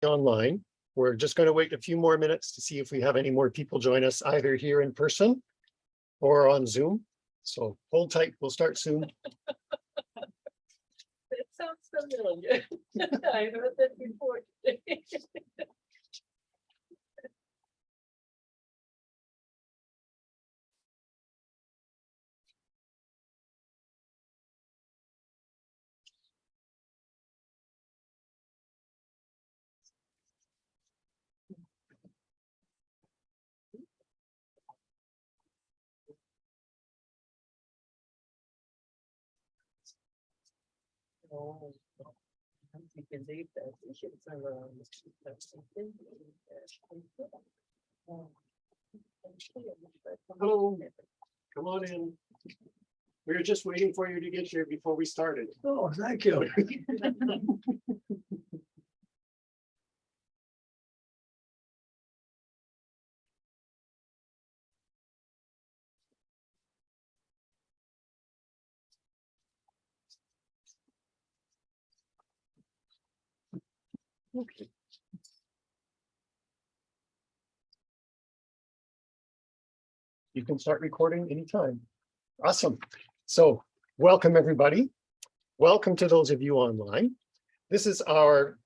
online. We're just going to wait a few more minutes to see if we have any more people join us either here in person or on Zoom. So hold tight, we'll start soon. It sounds familiar. I heard that before today. Oh, Sie gesehen, dass ich jetzt Hello, come on in. We were just waiting for you to get here before we started. Oh, thank you. Okay. You can start recording anytime. Awesome. So welcome, everybody. Welcome to those of you online. This is our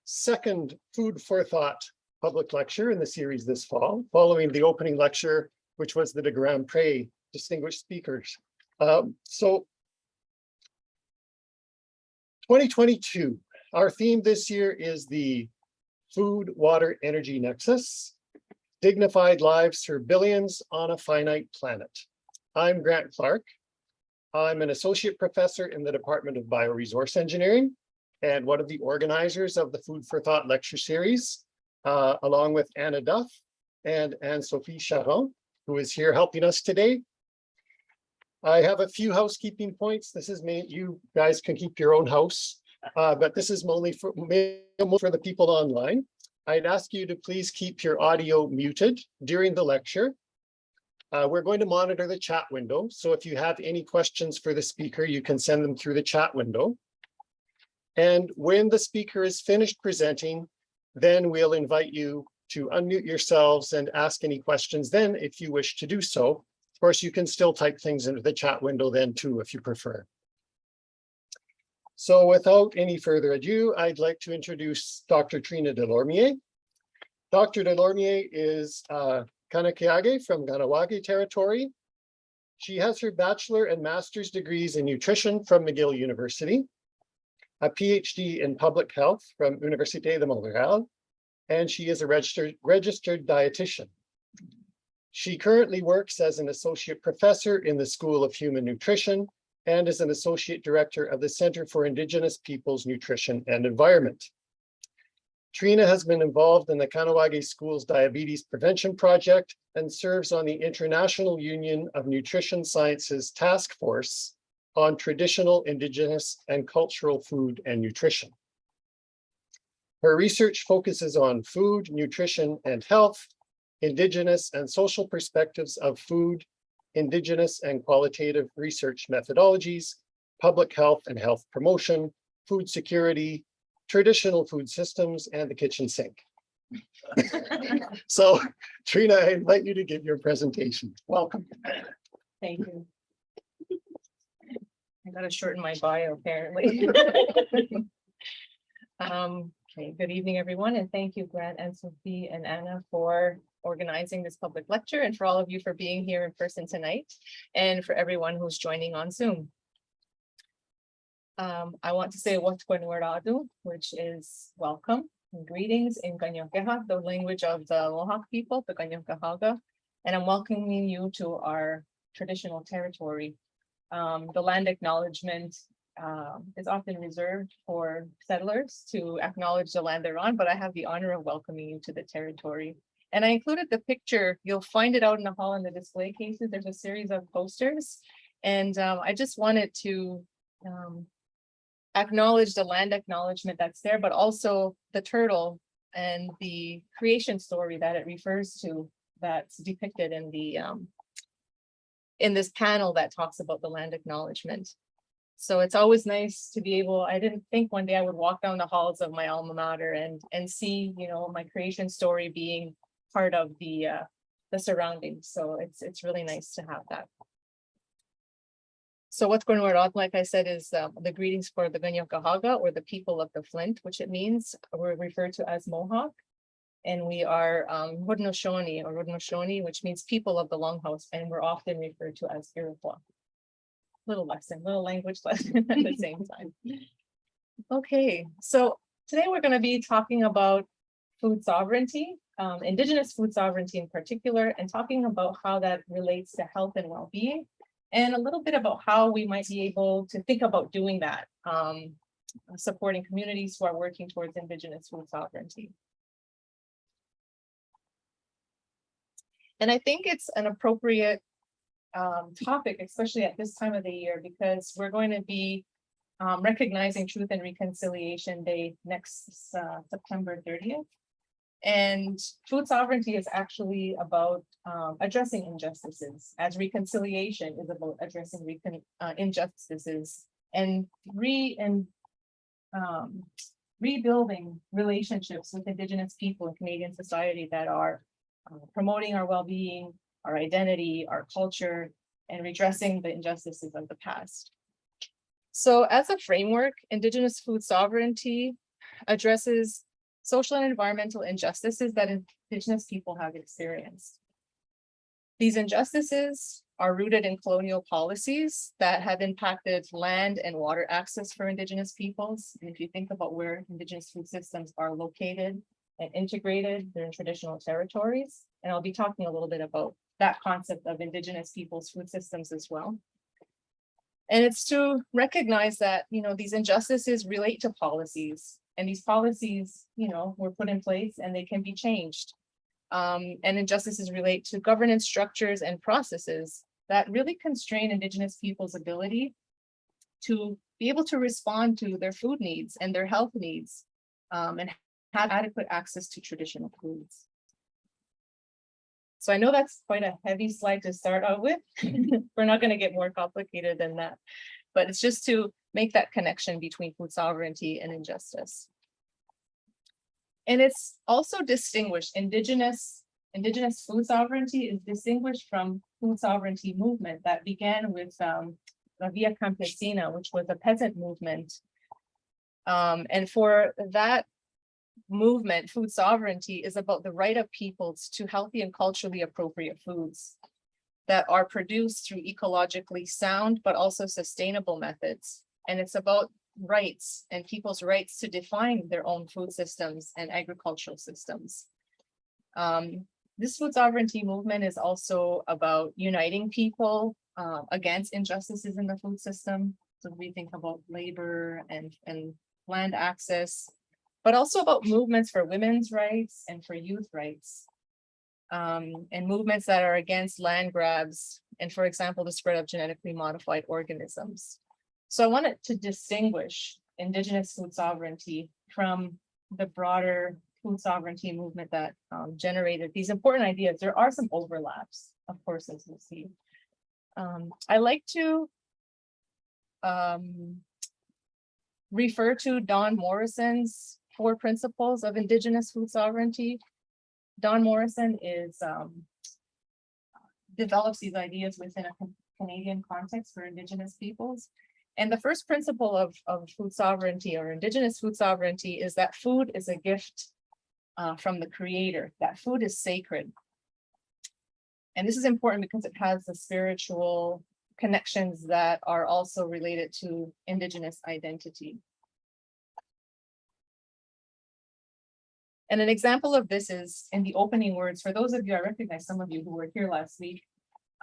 second Food for Thought public lecture in the series this fall, following the opening lecture, which was the de Grand Prix Distinguished Speakers. So 2022, our theme this year is the Food, Water, Energy Nexus, Dignified Lives for Billions on a Finite Planet. I'm Grant Clark. I'm an associate professor in the Department of Bioresource Engineering and one of the organizers of the Food for Thought lecture series, along with Anna Duff and Anne-Sophie Charon, who is here helping us today. I have a few housekeeping points. This is me. You guys can keep your own house, but this is mainly for the people online. I'd ask you to please keep your audio muted during the lecture. We're going to monitor the chat window. So if you have any questions for the speaker, you can send them through the chat window. And when the speaker is finished presenting, then we'll invite you to unmute yourselves and ask any questions then if you wish to do so. Of course, you can still type things into the chat window then too, if you prefer. So without any further ado, I'd like to introduce Dr. Treena Delormier. Dr. Delormier is Kanien'kehá from Kahnawake Territory. She has her Bachelor and Master's degrees in nutrition from McGill University, a PhD in public health from Université de Montréal, and she is a registered dietitian. She currently works as an associate professor in the School of Human Nutrition and is an associate director of the Center for Indigenous Peoples, Nutrition and Environment. Treena has been involved in the Kahnawake School's Diabetes Prevention Project and serves on the International Union of Nutrition Sciences Task Force on Traditional, Indigenous, and Cultural Food and Nutrition. Her research focuses on food, nutrition, and health, Indigenous and social perspectives of food, Indigenous and qualitative research methodologies, public health and health promotion, food security, traditional food systems, and the kitchen sink. So, Treena, I invite you to give your presentation. Welcome. Thank you. I gotta shorten my bio, apparently. Okay, good evening, everyone, and thank you, Grant and Sophie and Anna, for organizing this public lecture, and for all of you for being here in person tonight, and for everyone who's joining on Zoom. I want to say Watkwinwaradu, which is welcome and greetings in Kanien'kehá, the language of the Mohawk people, the Kanien'kehá, and I'm welcoming you to our traditional territory. The land acknowledgement is often reserved for settlers to acknowledge the land they're on, but I have the honor of welcoming you to the territory. And I included the picture. You'll find it out in the hall in the display cases. There's a series of posters. And I just wanted to acknowledge the land acknowledgement that's there, but also the turtle and the creation story that it refers to that's depicted in the in this panel that talks about the land acknowledgement. So it's always nice to be able, I didn't think one day I would walk down the halls of my alma mater and see, you know, my creation story being part of the surroundings. So it's really nice to have that. So what's going on, like I said, is the greetings for the Kanien'kehá, or the people of the Flint, which it means. We're referred to as Mohawk. And we are Haudenosaunee, which means people of the Longhouse, and we're often referred to as Iroquois. Little language lesson at the same time. Okay, so today we're going to be talking about food sovereignty, Indigenous food sovereignty in particular, and talking about how that relates to health and well-being, and a little bit about how we might be able to think about doing that, supporting communities who are working towards Indigenous food sovereignty. And I think it's an appropriate topic, especially at this time of the year, because we're going to be recognizing Truth and Reconciliation Day next September 30th. And food sovereignty is actually about addressing injustices, as reconciliation is about addressing injustices and rebuilding relationships with Indigenous people in Canadian society that are promoting our well-being, our identity, our culture, and redressing the injustices of the past. So as a framework, Indigenous food sovereignty addresses social and environmental injustices that Indigenous people have experienced. These injustices are rooted in colonial policies that have impacted land and water access for Indigenous peoples. And if you think about where Indigenous food systems are located and integrated, they're in traditional territories. And I'll be talking a little bit about that concept of Indigenous people's food systems as well. And it's to recognize that, you know, these injustices relate to policies, and these policies, you know, were put in place and they can be changed. And injustices relate to governance structures and processes that really constrain Indigenous people's ability to be able to respond to their food needs and their health needs, and have adequate access to traditional foods. So I know that's quite a heavy slide to start out with. We're not going to get more complicated than that, but it's just to make that connection between food sovereignty and injustice. And it's also distinguished. Indigenous food sovereignty is distinguished from food sovereignty movement that began with La Via Campesina, which was a peasant movement. And for that movement, food sovereignty is about the right of peoples to healthy and culturally appropriate foods that are produced through ecologically sound, but also sustainable methods. And it's about rights and people's rights to define their own food systems and agricultural systems. This food sovereignty movement is also about uniting people against injustices in the food system. So we think about labor and land access, but also about movements for women's rights and for youth rights, and movements that are against land grabs and, for example, the spread of genetically modified organisms. So I wanted to distinguish Indigenous food sovereignty from the broader food sovereignty movement that generated these important ideas. There are some overlaps, of course, as we'll see. I like to refer to Don Morrison's 4 principles of Indigenous food sovereignty. Don Morrison develops these ideas within a Canadian context for Indigenous peoples. And the first principle of food sovereignty or Indigenous food sovereignty is that food is a gift from the Creator, that food is sacred. And this is important because it has the spiritual connections that are also related to Indigenous identity. And an example of this is in the opening words. For those of you, I recognize some of you who were here last week.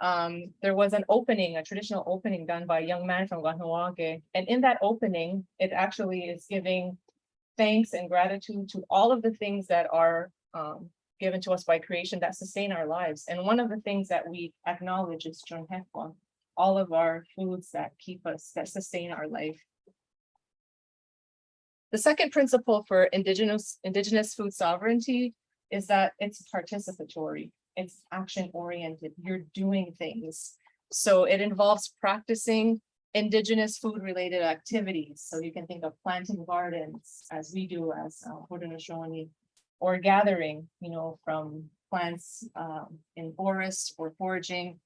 There was an opening, a traditional opening done by a young man from Kahnawake. And in that opening, it actually is giving thanks and gratitude to all of the things that are given to us by creation that sustain our lives. And one of the things that we acknowledge is Kanien'kehá, all of our foods that keep us, that sustain our life. The second principle for Indigenous food sovereignty is that it's participatory, it's action-oriented, you're doing things. So it involves practicing Indigenous food related activities. So you can think of planting gardens as we do as Haudenosaunee, or gathering, from plants in forests or foraging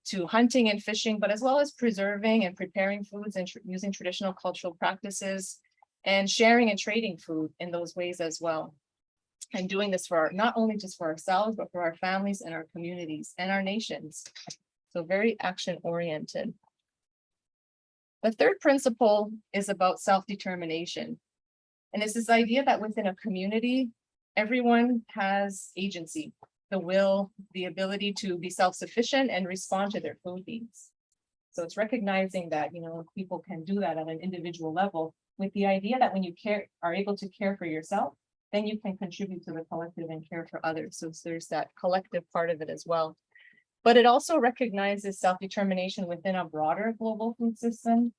to hunting and fishing, but as well as preserving and preparing foods and using traditional cultural practices and sharing and trading food in those ways as well. And doing this for not only just for ourselves, but for our families and our communities and our nations. So very action oriented. The third principle is about self-determination. And it's this idea that within a community, everyone has agency, the will, the ability to be self-sufficient and respond to their food needs. So it's recognizing that, people can do that at an individual level, with the idea that when you are able to care for yourself, then you can contribute to the collective and care for others. So there's that collective part of it as well. But it also recognizes self-determination within a broader global food system.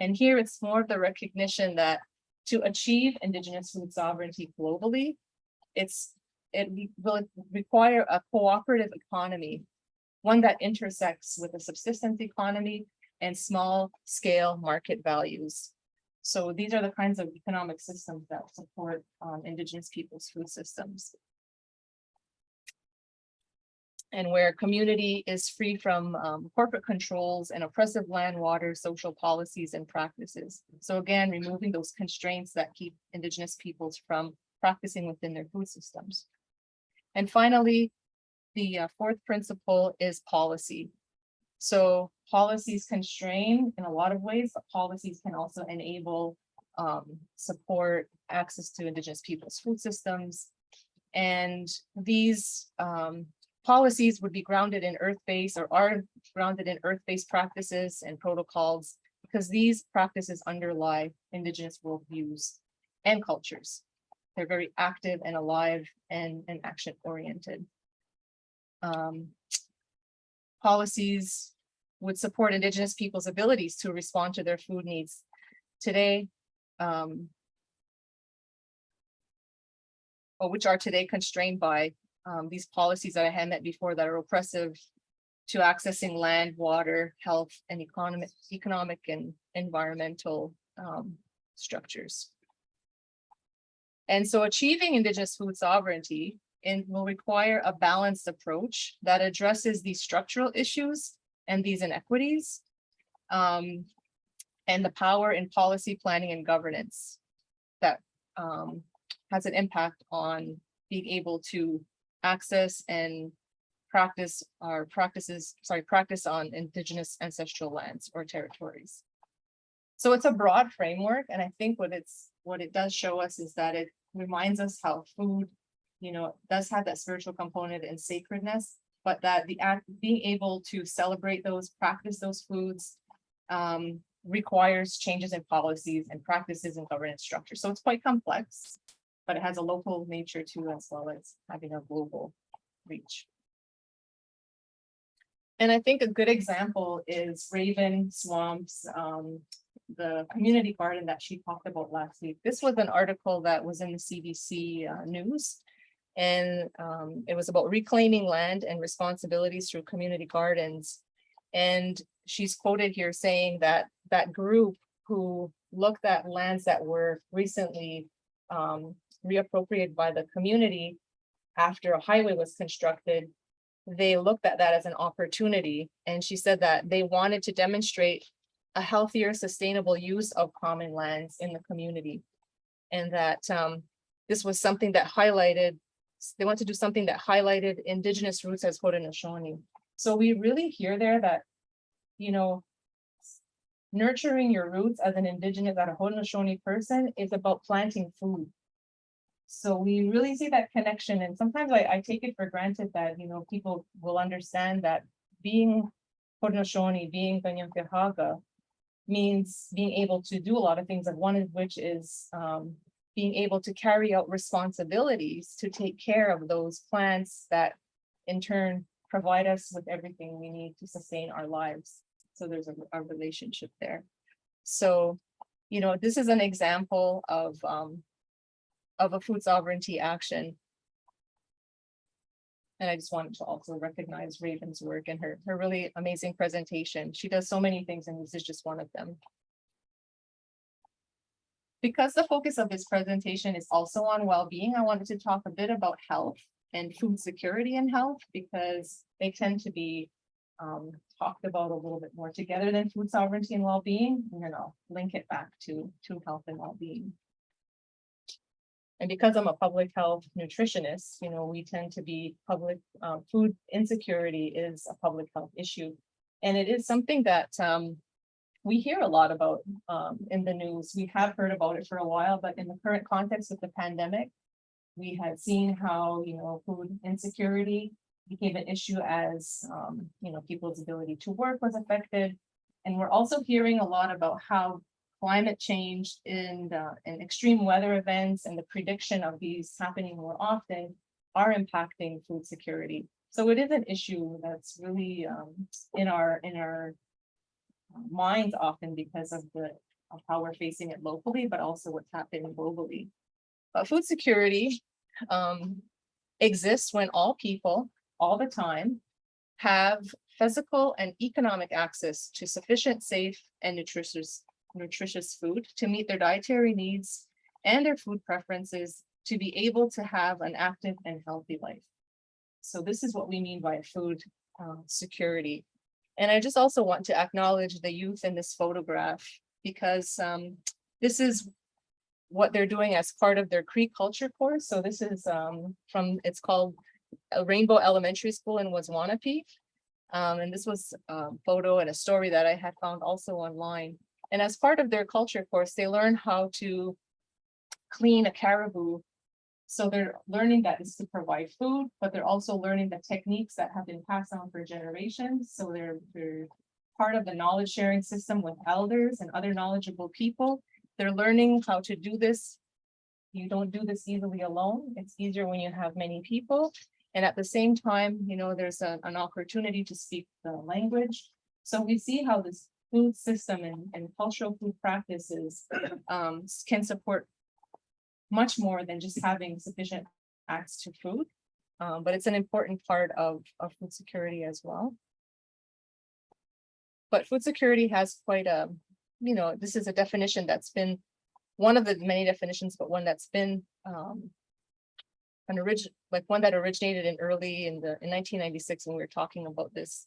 And here it's more of the recognition that to achieve Indigenous food sovereignty globally, it will require a cooperative economy, one that intersects with a subsistence economy and small scale market values. So these are the kinds of economic systems that support Indigenous people's food systems. And where community is free from corporate controls and oppressive land, water, social policies and practices. So again, removing those constraints that keep Indigenous peoples from practicing within their food systems. And finally, the fourth principle is policy. So policies constrain in a lot of ways, but policies can also enable, support access to Indigenous people's food systems. And these policies would be grounded in earth-based or are grounded in earth-based practices and protocols, because these practices underlie Indigenous worldviews and cultures. They're very active and alive and action-oriented. Policies would support Indigenous people's abilities to respond to their food needs today, or which are today constrained by these policies that I had met before that are oppressive to accessing land, water, health, and economic and environmental structures. And so achieving Indigenous food sovereignty will require a balanced approach that addresses these structural issues and these inequities, and the power in policy planning and governance that has an impact on being able to access and practice on Indigenous ancestral lands or territories. So it's a broad framework, and I think what it does show us is that it reminds us how food, does have that spiritual component and sacredness, but that the act being able to celebrate those, practice those foods, requires changes in policies and practices and governance structure. So it's quite complex, but it has a local nature too, as well as having a global reach. And I think a good example is Raven Swamp's, the community garden that she talked about last week. This was an article that was in the CBC news, and it was about reclaiming land and responsibilities through community gardens. And she's quoted here saying that that group who looked at lands that were recently reappropriated by the community after a highway was constructed, they looked at that as an opportunity. And she said that they wanted to demonstrate a healthier, sustainable use of common lands in the community. And that this was something that highlighted, they want to do something that highlighted Indigenous roots as Haudenosaunee. So we really hear there that, nurturing your roots as an Indigenous, as a Haudenosaunee person is about planting food. So we really see that connection. And sometimes I take it for granted that, people will understand that being Haudenosaunee, being Kanien'kehá means being able to do a lot of things, and one of which is being able to carry out responsibilities to take care of those plants that in turn provide us with everything we need to sustain our lives. So there's a relationship there. So, this is an example of a food sovereignty action. And I just wanted to also recognize Raven's work and her really amazing presentation. She does so many things, and this is just one of them. Because the focus of this presentation is also on well-being, I wanted to talk a bit about health and food security and health, because they tend to be talked about a little bit more together than food sovereignty and well-being. And then I'll link it back to health and well-being. And because I'm a public health nutritionist, you know, we tend to be food insecurity is a public health issue. And it is something that we hear a lot about in the news. We have heard about it for a while, but in the current context of the pandemic, we had seen how, you know, food insecurity became an issue as, you know, people's ability to work was affected. And we're also hearing a lot about how climate change and extreme weather events and the prediction of these happening more often are impacting food security. So it is an issue that's really in our minds often because of how we're facing it locally, but also what's happening globally. But food security exists when all people, all the time, have physical and economic access to sufficient, safe, and nutritious food to meet their dietary needs and their food preferences to be able to have an active and healthy life. So this is what we mean by food security. And I just also want to acknowledge the youth in this photograph, because this is what they're doing as part of their Cree culture course. So this is it's called Rainbow Elementary School in Waswanipi. And this was a photo and a story that I had found also online. And as part of their culture course, they learn how to clean a caribou. So they're learning that is to provide food, but they're also learning the techniques that have been passed on for generations. So they're part of the knowledge sharing system with elders and other knowledgeable people. They're learning how to do this. You don't do this easily alone. It's easier when you have many people. And at the same time, you know, there's an opportunity to speak the language. So we see how this food system and cultural food practices can support much more than just having sufficient access to food. But it's an important part of food security as well. But food security has quite a, you know, this is a definition that's been one of the many definitions, but one that's been one that originated in 1996 when we were talking about this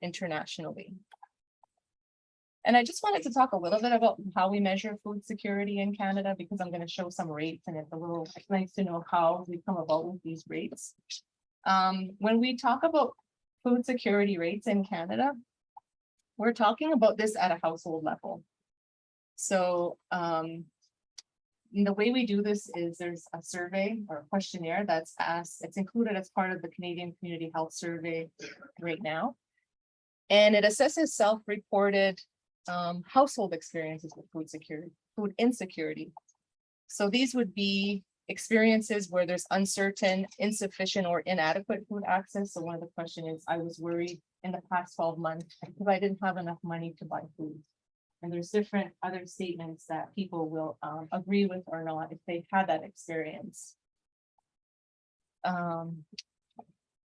internationally. And I just wanted to talk a little bit about how we measure food security in Canada, because I'm going to show some rates, and it's nice to know how we come about with these rates. When we talk about food security rates in Canada, we're talking about this at a household level. So the way we do this is there's a survey or a questionnaire that's asked, it's included as part of the Canadian Community Health Survey right now. And it assesses self-reported household experiences with food insecurity. So these would be experiences where there's uncertain, insufficient, or inadequate food access. So one of the questions is, I was worried in the past 12 months because I didn't have enough money to buy food. And there's different other statements that people will agree with or not if they've had that experience.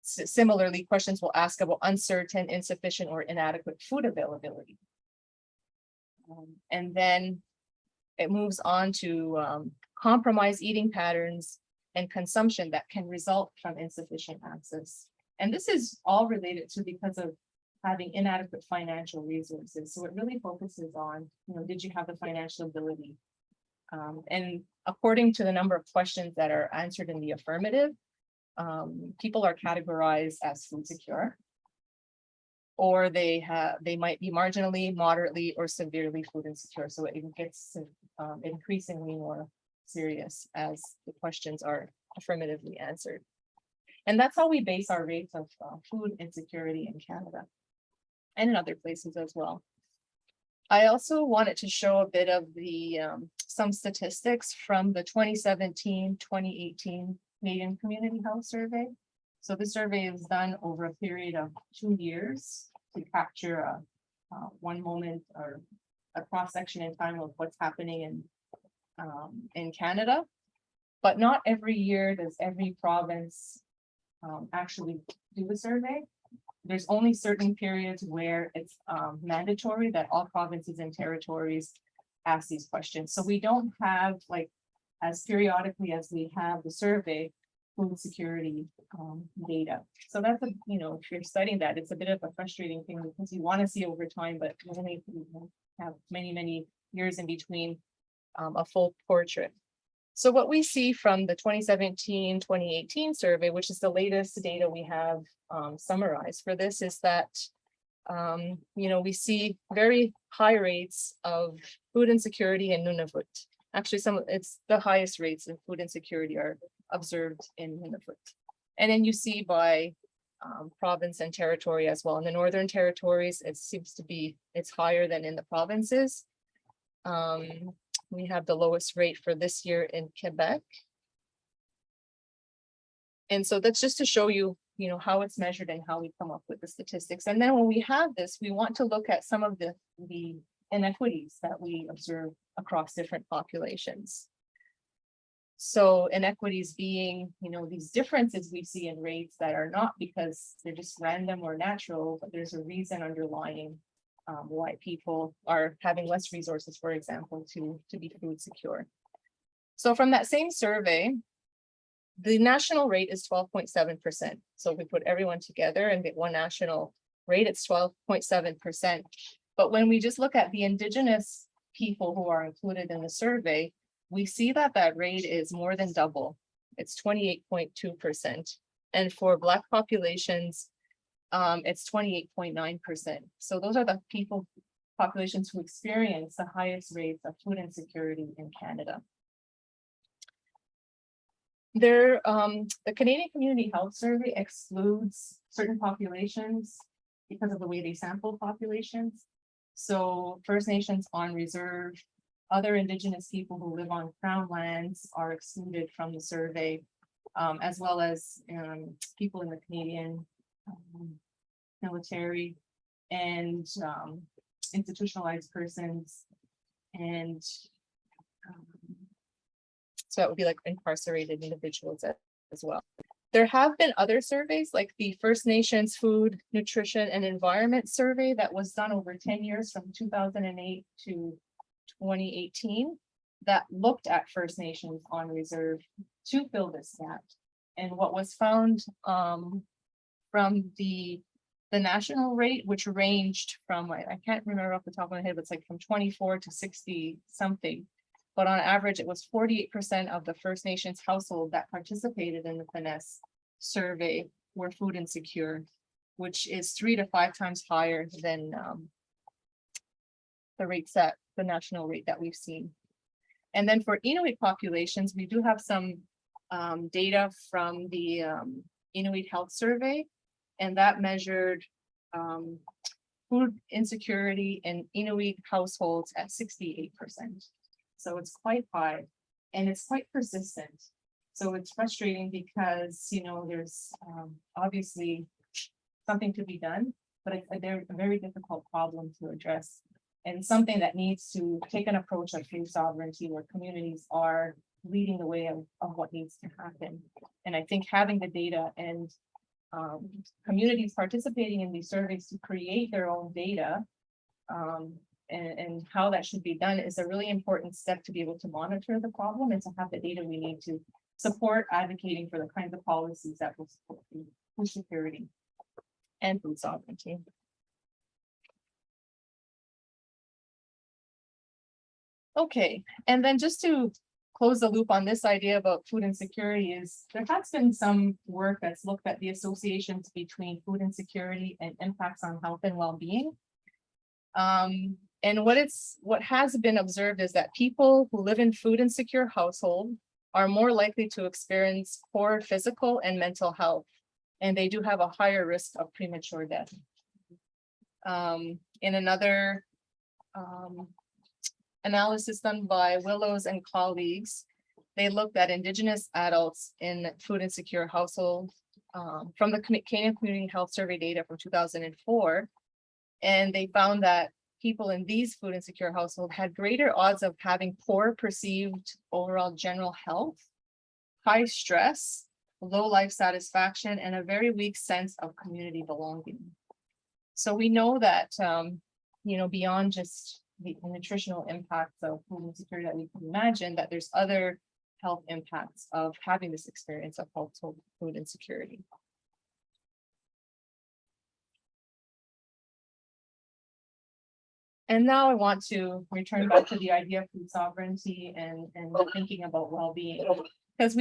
Similarly, questions will ask about uncertain, insufficient, or inadequate food availability. And then it moves on to compromised eating patterns and consumption that can result from insufficient access. And this is all related to because of having inadequate financial resources. So it really focuses on, you know, did you have the financial ability? And according to the number of questions that are answered in the affirmative, people are categorized as food secure, or they might be marginally, moderately, or severely food insecure. So it gets increasingly more serious as the questions are affirmatively answered. And that's how we base our rates of food insecurity in Canada and in other places as well. I also wanted to show a bit of the some statistics from the 2017-2018 Canadian Community Health Survey. So this survey is done over a period of 2 years to capture one moment or a cross-section in time of what's happening in Canada. But not every year does every province actually do the survey. There's only certain periods where it's mandatory that all provinces and territories ask these questions. So we don't have like as periodically as we have the survey food security data. So that's a, if you're studying that, it's a bit of a frustrating thing because you want to see over time, but you only have many years in between a full portrait. So what we see from the 2017-2018 survey, which is the latest data we have summarized for this, is that we see very high rates of food insecurity in Nunavut. Actually, it's the highest rates of food insecurity are observed in Nunavut. And then you see by province and territory as well. In the Northern Territories, it seems to be, it's higher than in the provinces. We have the lowest rate for this year in Quebec. And so that's just to show you, how it's measured and how we come up with the statistics. And then when we have this, we want to look at some of the inequities that we observe across different populations. So inequities being, these differences we see in rates that are not because they're just random or natural, but there's a reason underlying why people are having less resources, for example, to be food secure. So from that same survey, the national rate is 12.7%. So if we put everyone together and get one national rate, it's 12.7%. But when we just look at the Indigenous people who are included in the survey, we see that that rate is more than double. It's 28.2%. And for Black populations, it's 28.9%. So those are the populations who experience the highest rates of food insecurity in Canada. The Canadian Community Health Survey excludes certain populations because of the way they sample populations. So First Nations on reserve, other Indigenous people who live on Crown lands are excluded from the survey, as well as people in the Canadian military and institutionalized persons. And so it would be like incarcerated individuals as well. There have been other surveys like the First Nations Food, Nutrition and Environment Survey that was done over 10 years from 2008 to 2018 that looked at First Nations on reserve to fill this gap. And what was found from the national rate, which ranged from, I can't remember off the top of my head, but it's like from 24 to 60 something. But on average, it was 48% of the First Nations household that participated in the FNES survey were food insecure, which is 3 to 5 times higher than the national rate that we've seen. And then for Inuit populations, we do have some data from the Inuit Health Survey, and that measured food insecurity in Inuit households at 68%. So it's quite high and it's quite persistent. So it's frustrating because, there's obviously something to be done, but it's a very difficult problem to address and something that needs to take an approach of food sovereignty where communities are leading the way of what needs to happen. And I think having the data and communities participating in these surveys to create their own data and how that should be done is a really important step to be able to monitor the problem and to have the data we need to support advocating for the kinds of policies that will support food security and food sovereignty. Okay, and then just to close the loop on this idea about food insecurity is there has been some work that's looked at the associations between food insecurity and impacts on health and well-being. And what has been observed is that people who live in food insecure household are more likely to experience poor physical and mental health, and they do have a higher risk of premature death. In another analysis done by Willows and colleagues, they looked at Indigenous adults in food insecure households from the Canadian Community Health Survey data from 2004, and they found that people in these food insecure households had greater odds of having poor perceived overall general health, high stress, low life satisfaction, and a very weak sense of community belonging. So we know that, beyond just the nutritional impacts of food insecurity that we can imagine, that there's other health impacts of having this experience of household food insecurity. And now I want to return back to the idea of food sovereignty and thinking about well-being, because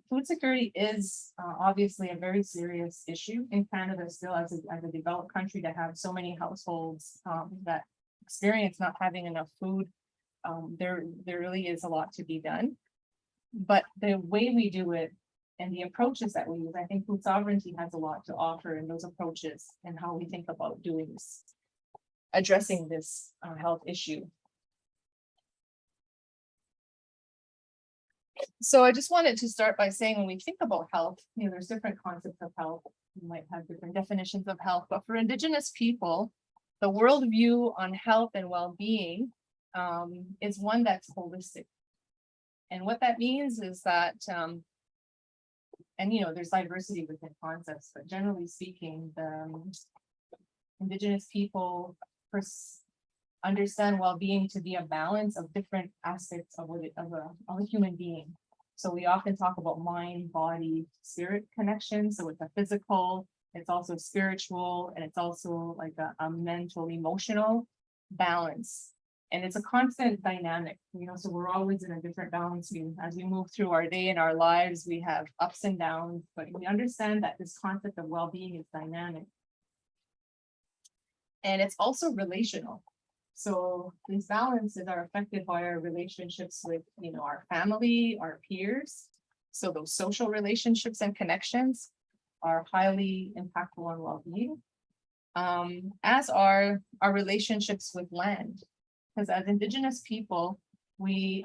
food security is obviously a very serious issue in Canada still, as a developed country, to have so many households that experience not having enough food. There really is a lot to be done, but the way we do it and the approaches that we use, I think food sovereignty has a lot to offer in those approaches and how we think about doing this, addressing this health issue. So I just wanted to start by saying, when we think about health, there's different concepts of health. We might have different definitions of health, but for Indigenous people, the worldview on health and well-being is one that's holistic. And what that means is that, there's diversity within concepts, but generally speaking, the Indigenous people understand well-being to be a balance of different aspects of a human being. So we often talk about mind, body, spirit connection. So it's a physical, it's also spiritual, and it's also like a mental, emotional balance. And it's a constant dynamic, so we're always in a different balance. As we move through our day and our lives, we have ups and downs, but we understand that this concept of well-being is dynamic. And it's also relational. So these balances are affected by our relationships with, our family, our peers. So those social relationships and connections are highly impactful on well-being, as are our relationships with land. Because as Indigenous people, we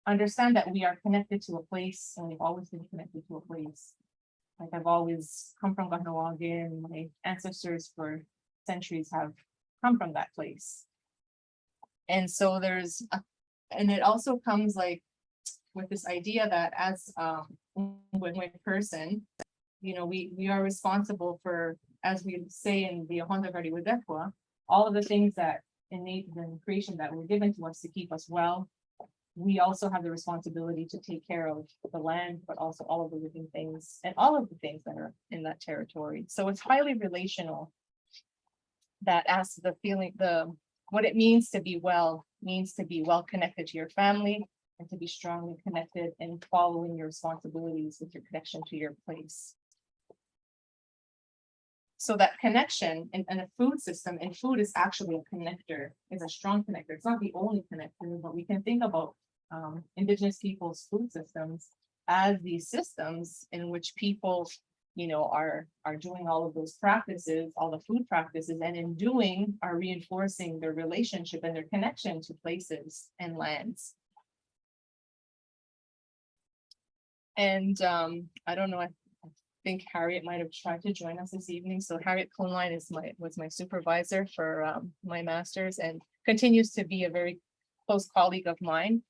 understand that we are connected to a place, and we've always been connected to a place. Like, I've always come from Kahnawake, and my ancestors for centuries have come from that place. And so and it also comes with this idea that as a person, we are responsible for, as we say in the all of the things that innate in creation that were given to us to keep us well. We also have the responsibility to take care of the land, but also all of the living things and all of the things that are in that territory. So it's highly relational. That asks what it means to be well connected to your family, and to be strongly connected and following your responsibilities with your connection to your place. So that connection in a food system, and food is actually a connector, is a strong connector. It's not the only connector, but we can think about Indigenous people's food systems as these systems in which people, are doing all of those practices, all the food practices, and in doing are reinforcing their relationship and their connection to places and lands. And I don't know, I think Harriet might have tried to join us this evening. So Harriet Kuhnlein was my supervisor for my master's, and continues to be a very close colleague of mine.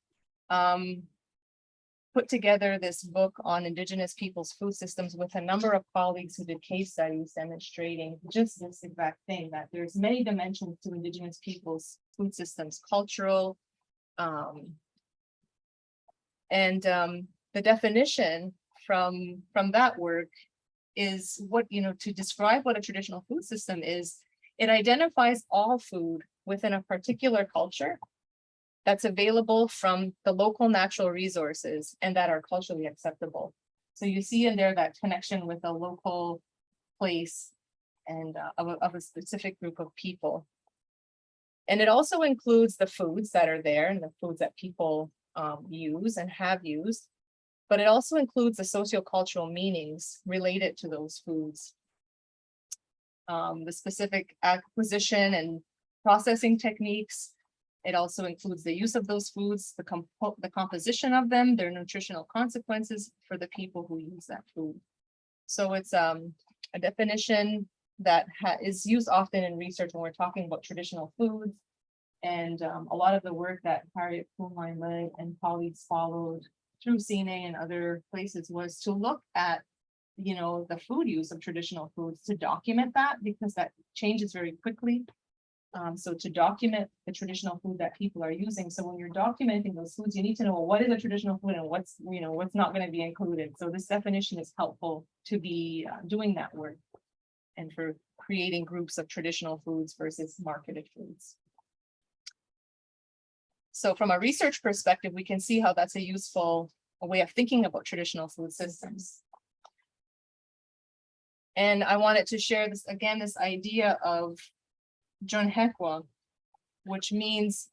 Put together this book on Indigenous people's food systems with a number of colleagues who did case studies demonstrating just this exact thing, that there's many dimensions to Indigenous people's food systems, cultural, and the definition from that work is to describe what a traditional food system is. It identifies all food within a particular culture that's available from the local natural resources and that are culturally acceptable. So you see in there that connection with a local place and of a specific group of people. And it also includes the foods that are there and the foods that people use and have used, but it also includes the sociocultural meanings related to those foods. The specific acquisition and processing techniques. It also includes the use of those foods, the composition of them, their nutritional consequences for the people who use that food. So it's a definition that is used often in research when we're talking about traditional foods. And a lot of the work that Harriet Kuhnlein led and colleagues followed through CNA and other places was to look at, the food use of traditional foods, to document that, because that changes very quickly. So to document the traditional food that people are using. So when you're documenting those foods, you need to know what is a traditional food and what's not going to be included. So this definition is helpful to be doing that work and for creating groups of traditional foods versus marketed foods. So from a research perspective, we can see how that's a useful way of thinking about traditional food systems. And I wanted to share this again, this idea of Kanien'kehá, which means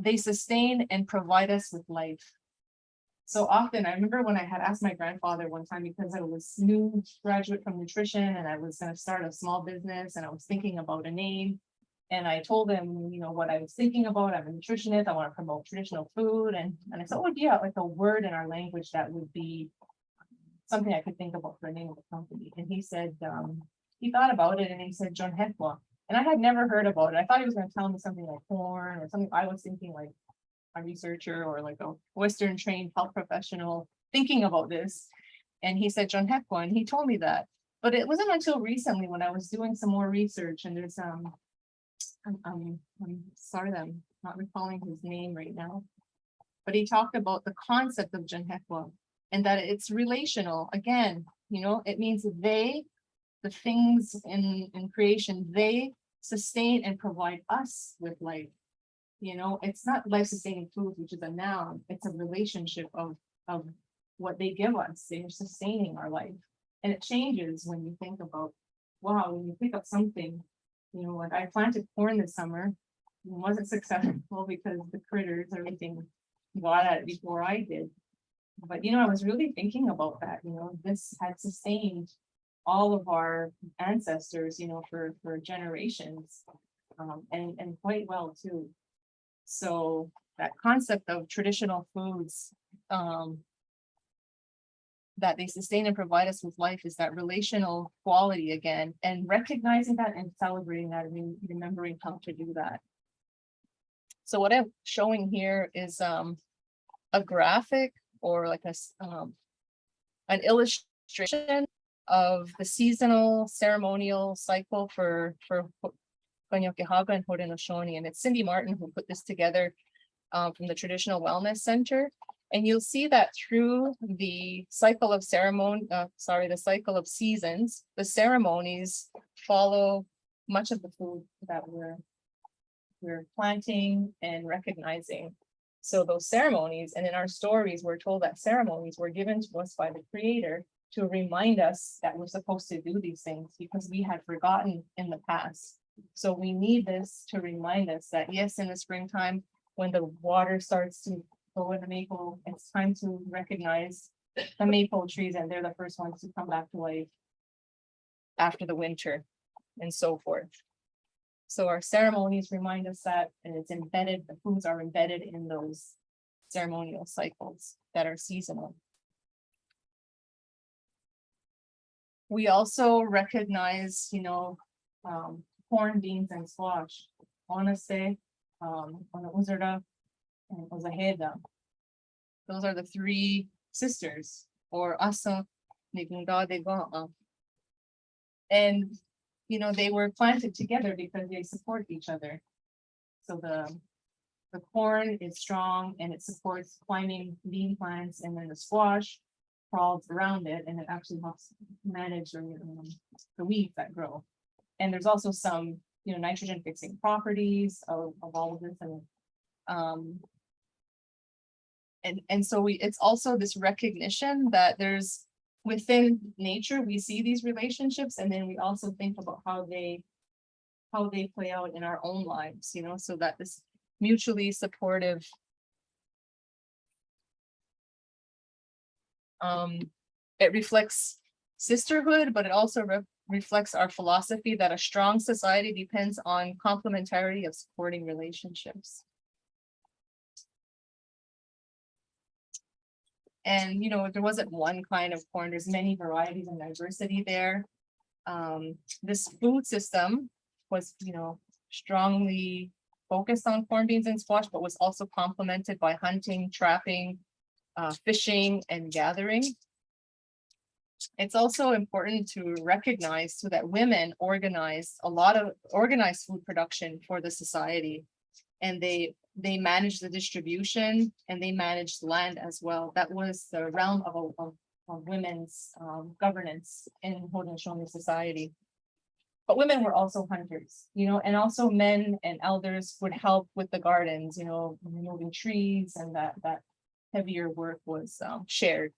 they sustain and provide us with life. So often, I remember when I had asked my grandfather one time, because I was new graduate from nutrition and I was going to start a small business and I was thinking about a name. And I told him, what I was thinking about. I'm a nutritionist. I want to promote traditional food. And I said, what would be like a word in our language that would be something I could think about for the name of the company? And he said, he thought about it and he said, Kanien'kehá. And I had never heard about it. I thought he was going to tell me something like corn or something. I was thinking like a researcher or like a Western trained health professional thinking about this. And he said Kanien'kehá, and he told me that. But it wasn't until recently when I was doing some more research, and there's I'm sorry that I'm not recalling his name right now, but he talked about the concept of Kanien'kehá and that it's relational. Again, it means they, the things in creation, they sustain and provide us with life. It's not life-sustaining foods, which is a noun. It's a relationship of what they give us. They're sustaining our life. And it changes when you think about, wow, when you pick up something, like I planted corn this summer, it wasn't successful because the critters, everything got at it before I did. But, I was really thinking about that, this had sustained all of our ancestors, for generations, and quite well too. So that concept of traditional foods, that they sustain and provide us with life, is that relational quality again, and recognizing that and celebrating that and remembering how to do that. So what I'm showing here is a graphic or like an illustration of the seasonal ceremonial cycle for Kanien'kehá and Haudenosaunee. And it's Cindy Martin who put this together from the Traditional Wellness Center. And you'll see that through the cycle of the cycle of seasons, the ceremonies follow much of the food that we're planting and recognizing. So those ceremonies, and in our stories, we're told that ceremonies were given to us by the Creator to remind us that we're supposed to do these things because we had forgotten in the past. So we need this to remind us that yes, in the springtime, when the water starts to go in the maple, it's time to recognize the maple trees, and they're the first ones to come back to life after the winter, and so forth. So our ceremonies remind us that, and it's embedded, the foods are embedded in those ceremonial cycles that are seasonal. We also recognize, corn, beans, and squash. Onase, Uzerda, and Ozaheda. Those are the three sisters, or Asa, Negunda de Goa. And they were planted together because they support each other. So the corn is strong and it supports climbing bean plants, and then the squash crawls around it and it actually helps manage the weeds that grow. And there's also some nitrogen fixing properties of all of this, and so it's also this recognition that there's within nature, we see these relationships, and then we also think about how they play out in our own lives, so that this mutually supportive it reflects sisterhood, but it also reflects our philosophy that a strong society depends on complementarity of supporting relationships. And, there wasn't one kind of corn, there's many varieties and diversity there. This food system was, strongly focused on corn, beans, and squash, but was also complemented by hunting, trapping, fishing and gathering. It's also important to recognize so that women organized food production for the society, and they managed the distribution and they managed land as well. That was the realm of women's governance in Haudenosaunee society. But women were also hunters, and also men and elders would help with the gardens, removing trees, and that heavier work was shared.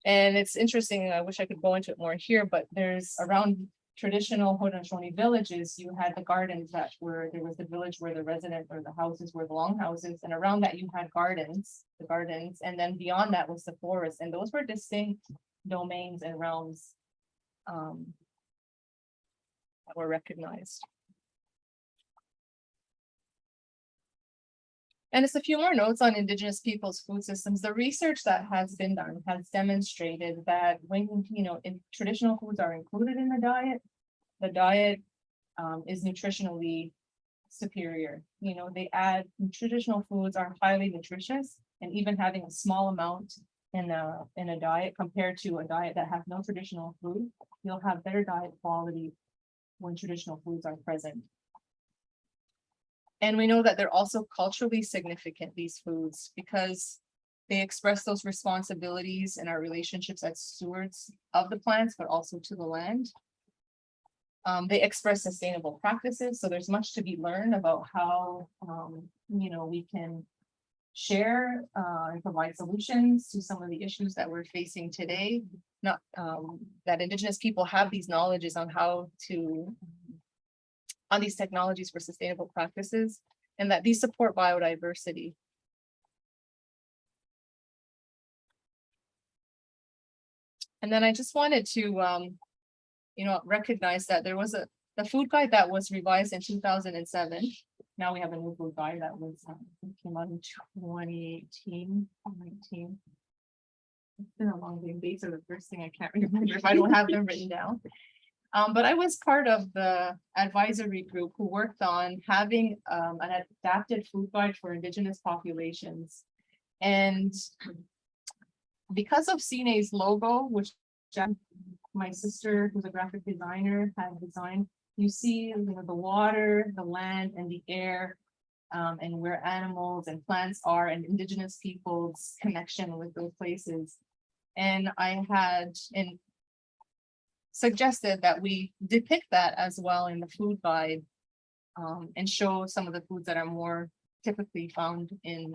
And it's interesting, I wish I could go into it more here, but there's around traditional Haudenosaunee villages, you had the gardens there was the village where the resident or the houses were the longhouses, and around that you had the gardens, and then beyond that was the forest, and those were distinct domains and realms that were recognized. And it's a few more notes on Indigenous peoples' food systems. The research that has been done has demonstrated that when, if traditional foods are included in the diet is nutritionally superior. Traditional foods are highly nutritious, and even having a small amount in a diet compared to a diet that has no traditional food, you'll have better diet quality when traditional foods are present. And we know that they're also culturally significant, these foods, because they express those responsibilities in our relationships as stewards of the plants, but also to the land. They express sustainable practices. So there's much to be learned about how, we can share and provide solutions to some of the issues that we're facing today. Not that Indigenous people have these knowledges on how to on these technologies for sustainable practices, and that these support biodiversity. And then I just wanted to, recognize that there was the food guide that was revised in 2007. Now we have a new food guide that was came out in 2018, 19. It's been a long day. Dates are the first thing I can't remember if I don't have them written down. But I was part of the advisory group who worked on having an adapted food guide for Indigenous populations. And because of CNA's logo, which my sister, who's a graphic designer, had designed, you see the water, the land, and the air, and where animals and plants are, and Indigenous people's connection with those places. And I had suggested that we depict that as well in the food guide, and show some of the foods that are more typically found in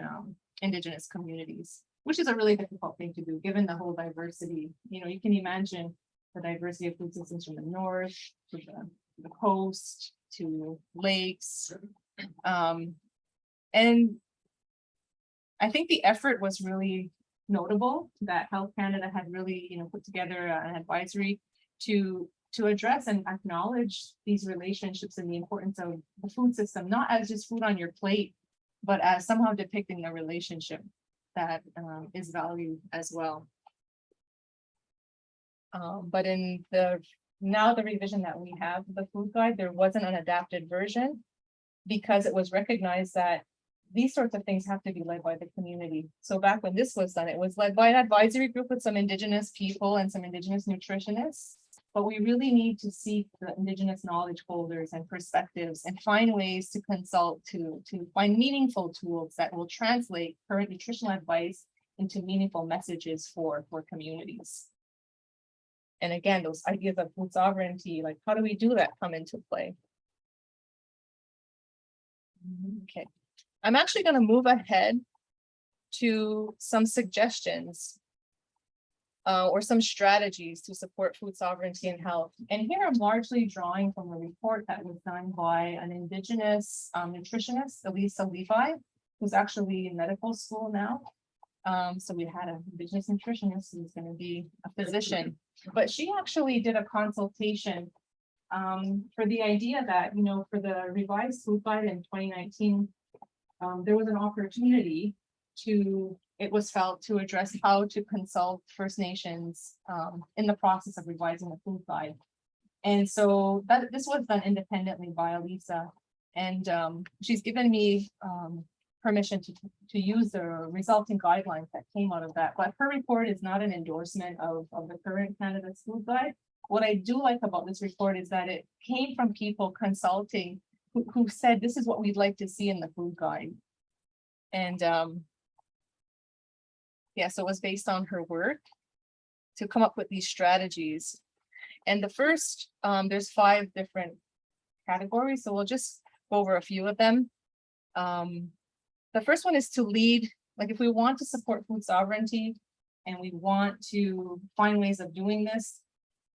Indigenous communities, which is a really difficult thing to do given the whole diversity. You can imagine the diversity of food systems from the north to the coast to lakes. And I think the effort was really notable that Health Canada had really, put together an advisory to address and acknowledge these relationships and the importance of the food system, not as just food on your plate, but as somehow depicting the relationship that is valued as well. But in the revision that we have the food guide, there wasn't an adapted version because it was recognized that these sorts of things have to be led by the community. So back when this was done, it was led by an advisory group with some Indigenous people and some Indigenous nutritionists. But we really need to seek the Indigenous knowledge holders and perspectives and find ways to consult to find meaningful tools that will translate current nutritional advice into meaningful messages for communities. And again, those ideas of food sovereignty, like how do we do that, come into play? Okay, I'm actually going to move ahead to some suggestions or some strategies to support food sovereignty and health. And here I'm largely drawing from a report that was done by an Indigenous nutritionist, Elisa Levi, who's actually in medical school now. So we had an Indigenous nutritionist who's going to be a physician, but she actually did a consultation for the idea that, for the revised food guide in 2019, there was an opportunity it was felt to address how to consult First Nations in the process of revising the food guide. And so this was done independently by Elisa. And she's given me permission to use the resulting guidelines that came out of that. But her report is not an endorsement of the current Canada's food guide. What I do like about this report is that it came from people consulting who said, this is what we'd like to see in the food guide. And yeah, so it was based on her work to come up with these strategies. And the first, there's 5 different categories, so we'll just go over a few of them. The first one is to lead, like if we want to support food sovereignty and we want to find ways of doing this,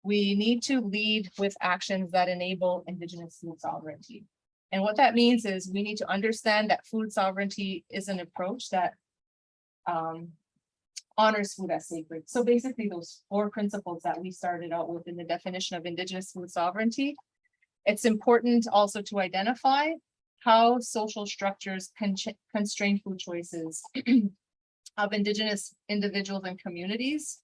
we need to lead with actions that enable Indigenous food sovereignty. And what that means is we need to understand that food sovereignty is an approach that honors food as sacred. So basically those 4 principles that we started out with in the definition of Indigenous food sovereignty. It's important also to identify how social structures can constrain food choices of Indigenous individuals and communities.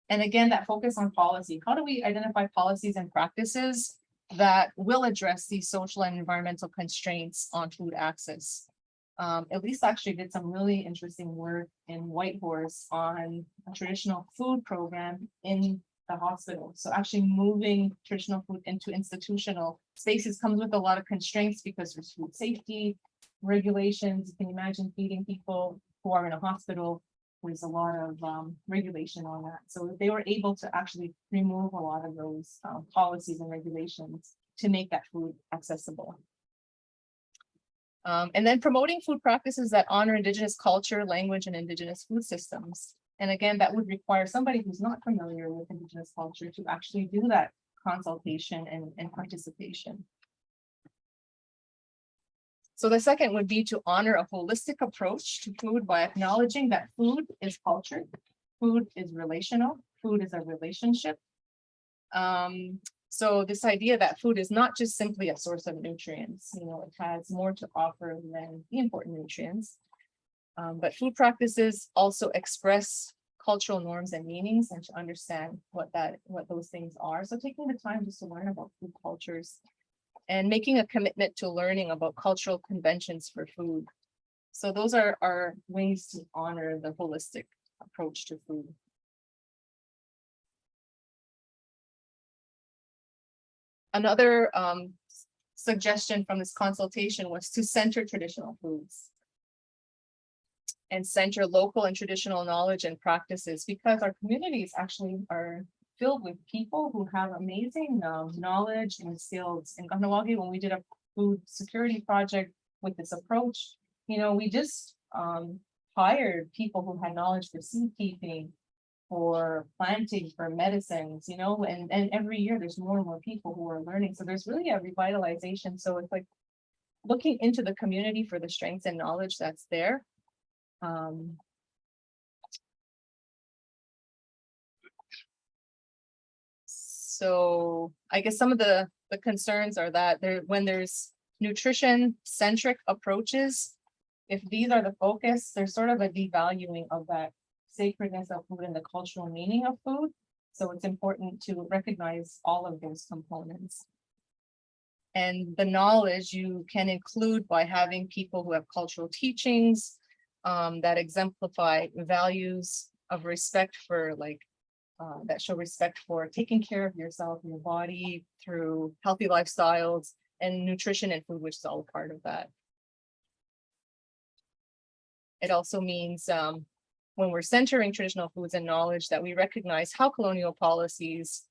And again, that focus on policy. How do we identify policies and practices that will address these social and environmental constraints on food access? Elise actually did some really interesting work in Whitehorse on a traditional food program in the hospital. So actually moving traditional food into institutional spaces comes with a lot of constraints because there's food safety regulations. You can imagine feeding people who are in a hospital. There's a lot of regulation on that. So they were able to actually remove a lot of those policies and regulations to make that food accessible. And then promoting food practices that honor Indigenous culture, language, and Indigenous food systems. And again, that would require somebody who's not familiar with Indigenous culture to actually do that consultation and participation. So the second would be to honor a holistic approach to food by acknowledging that food is culture, food is relational, food is a relationship. So this idea that food is not just simply a source of nutrients, you know, it has more to offer than the important nutrients. But food practices also express cultural norms and meanings, and to understand what those things are. So taking the time just to learn about food cultures and making a commitment to learning about cultural conventions for food. So those are ways to honor the holistic approach to food. Another suggestion from this consultation was to center traditional foods and center local and traditional knowledge and practices, because our communities actually are filled with people who have amazing knowledge and skills. In Kahnawake, when we did a food security project with this approach, you know, we just hired people who had knowledge for seed keeping, for planting, for medicines, you know, and every year there's more and more people who are learning. So there's really a revitalization. So it's like looking into the community for the strengths and knowledge that's there. So I guess some of the concerns are that when there's nutrition centric approaches, if these are the focus, there's sort of a devaluing of that sacredness of food and the cultural meaning of food. So it's important to recognize all of those components. And the knowledge you can include by having people who have cultural teachings that exemplify values of respect for that show respect for taking care of yourself and your body through healthy lifestyles, and nutrition and food, which is all a part of that. It also means when we're centering traditional foods and knowledge, that we recognize how colonial policies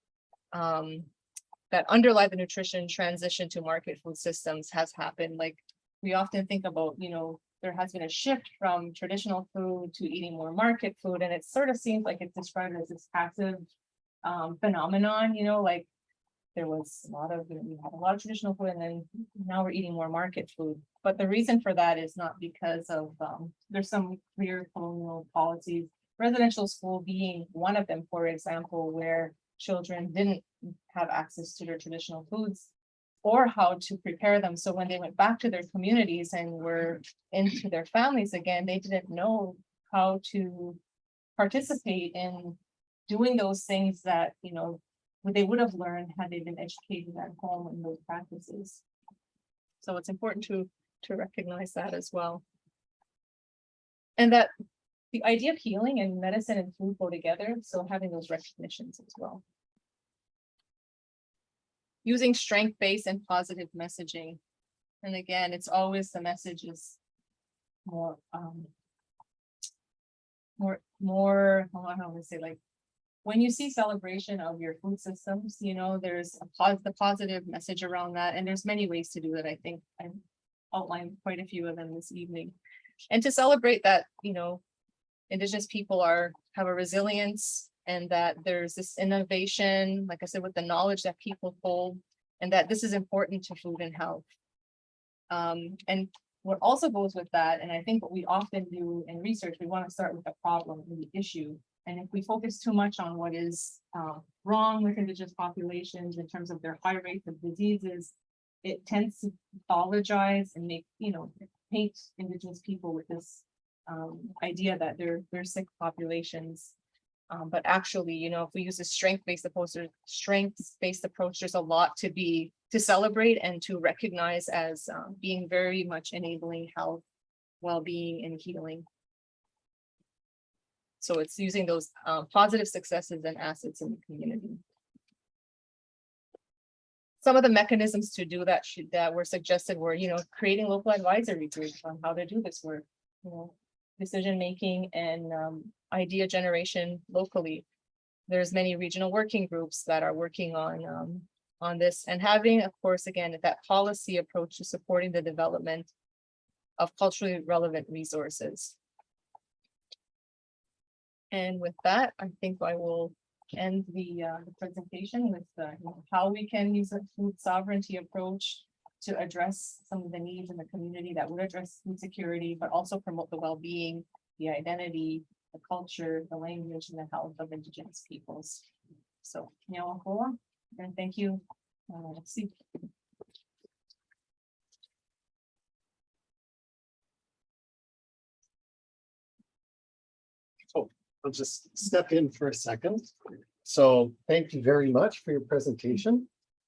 that underlie the nutrition transition to market food systems has happened. Like we often think about, you know, there has been a shift from traditional food to eating more market food, and it sort of seems like it's described as this passive phenomenon, you know, like there was a lot of, you know, we had a lot of traditional food and then now we're eating more market food. But the reason for that is not because of, there's some clear colonial policies, residential school being one of them, for example, where children didn't have access to their traditional foods or how to prepare them. So when they went back to their communities and were into their families again, they didn't know how to participate in doing those things that, you know, they would have learned had they been educated at home in those practices. So it's important to recognize that as well. And that the idea of healing and medicine and food go together, so having those recognitions as well. Using strength-based and positive messaging. And again, it's always the message is more, how would I say, like, when you see celebration of your food systems, you know, there's the positive message around that. And there's many ways to do it. I think I outlined quite a few of them this evening. And to celebrate that, you know, Indigenous people have a resilience, and that there's this innovation, like I said, with the knowledge that people hold, and that this is important to food and health. And what also goes with that, and I think what we often do in research, we want to start with the problem and the issue. And if we focus too much on what is wrong with Indigenous populations in terms of their high rates of diseases, it tends to pathologize and make, you know, paint Indigenous people with this idea that they're sick populations. But actually, you know, if we use a strength-based approach, there's a lot to celebrate and to recognize as being very much enabling health, well-being, and healing. So it's using those positive successes and assets in the community. Some of the mechanisms to do that that were suggested were, you know, creating local advisory groups on how to do this work, you know, decision-making and idea generation locally. There's many regional working groups that are working on this, and having, of course, again, that policy approach to supporting the development of culturally relevant resources. And with that, I think I will end the presentation with how we can use a food sovereignty approach to address some of the needs in the community that would address food security, but also promote the well-being, the identity, the culture, the language, and the health of Indigenous peoples. So, Kanien'kehá, and thank you. Let's see. Oh, I'll just step in for a second. So thank you very much for your presentation.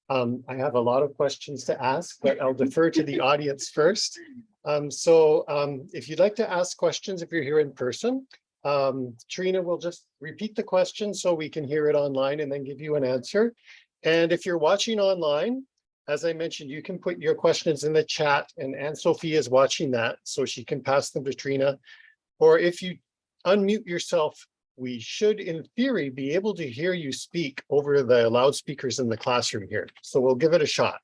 I have a lot of questions to ask, but I'll defer to the audience first. If you'd like to ask questions, if you're here in person, Treena will just repeat the question so we can hear it online and then give you an answer. And if you're watching online, as I mentioned, you can put your questions in the chat, and Anne-Sophie is watching that, so she can pass them to Treena. Or if you unmute yourself, we should, in theory, be able to hear you speak over the loudspeakers in the classroom here. So we'll give it a shot.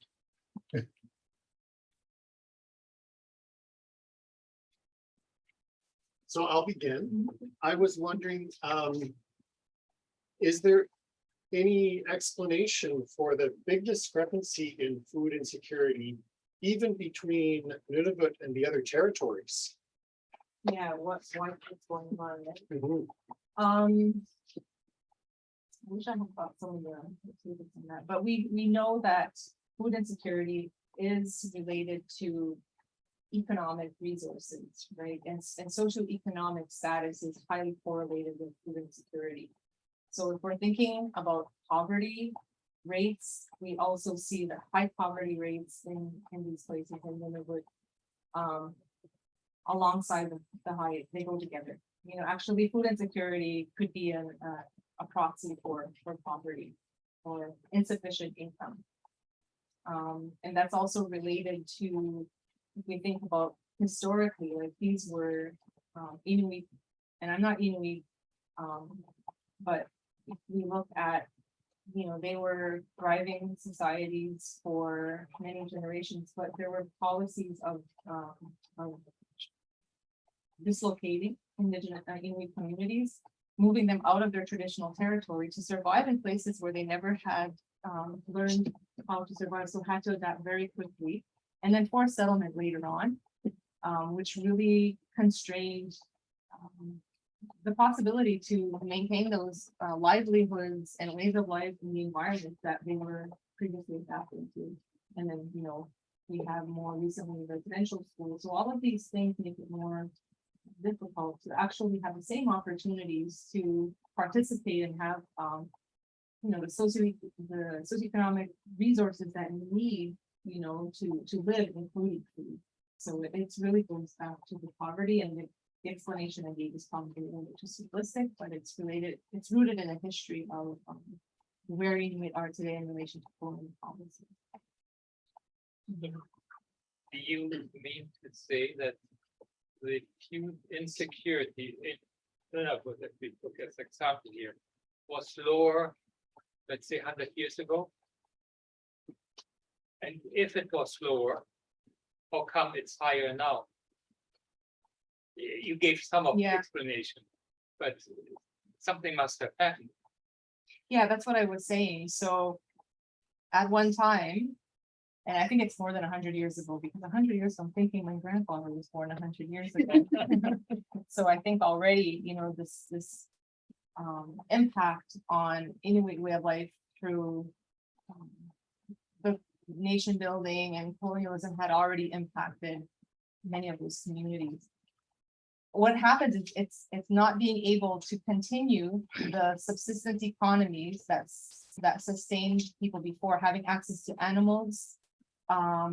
So I'll begin. I was wondering, is there any explanation for the big discrepancy in food insecurity, even between Nunavut and the other territories? Yeah, what's going on there? Mhm. I wish I had thought some of the students in that, but we know that food insecurity is related to economic resources, right? And socioeconomic status is highly correlated with food insecurity. So if we're thinking about poverty rates, we also see the high poverty rates in these places in Nunavut, alongside the high, they go together. You know, actually food insecurity could be a proxy for poverty or insufficient income. And that's also related to, if we think about historically, like these were Inuit, and I'm not Inuit, but if we look at, you know, they were thriving societies for many generations, but there were policies of dislocating Indigenous Inuit communities, moving them out of their traditional territory to survive in places where they never had learned how to survive, so had to adapt very quickly, and then forced settlement later on, which really constrained the possibility to maintain those livelihoods and ways of life in the environment that they were previously adapted to. And then, you know, we have more recently residential schools. So all of these things make it more difficult to actually have the same opportunities to participate and have, you know, the socioeconomic resources that you need, you know, to live, including food. So it's really goes back to the poverty and the explanation I gave is probably a little too simplistic, but it's rooted in a history of where we are today in relation to colonial policy. Do you mean to say that the food insecurity if we look at an example here, was lower, let's say 100 years ago? And if it was lower, how come it's higher now? You gave some of the Yeah. explanation, but something must have happened. Yeah, that's what I was saying. So at one time, and I think it's more than 100 years ago, because 100 years, I'm thinking my grandfather was born 100 years ago. So I think already, this impact on Inuit way of life through the nation building and colonialism had already impacted many of those communities. What happens is it's not being able to continue the subsistence economies that sustained people before, having access to animals,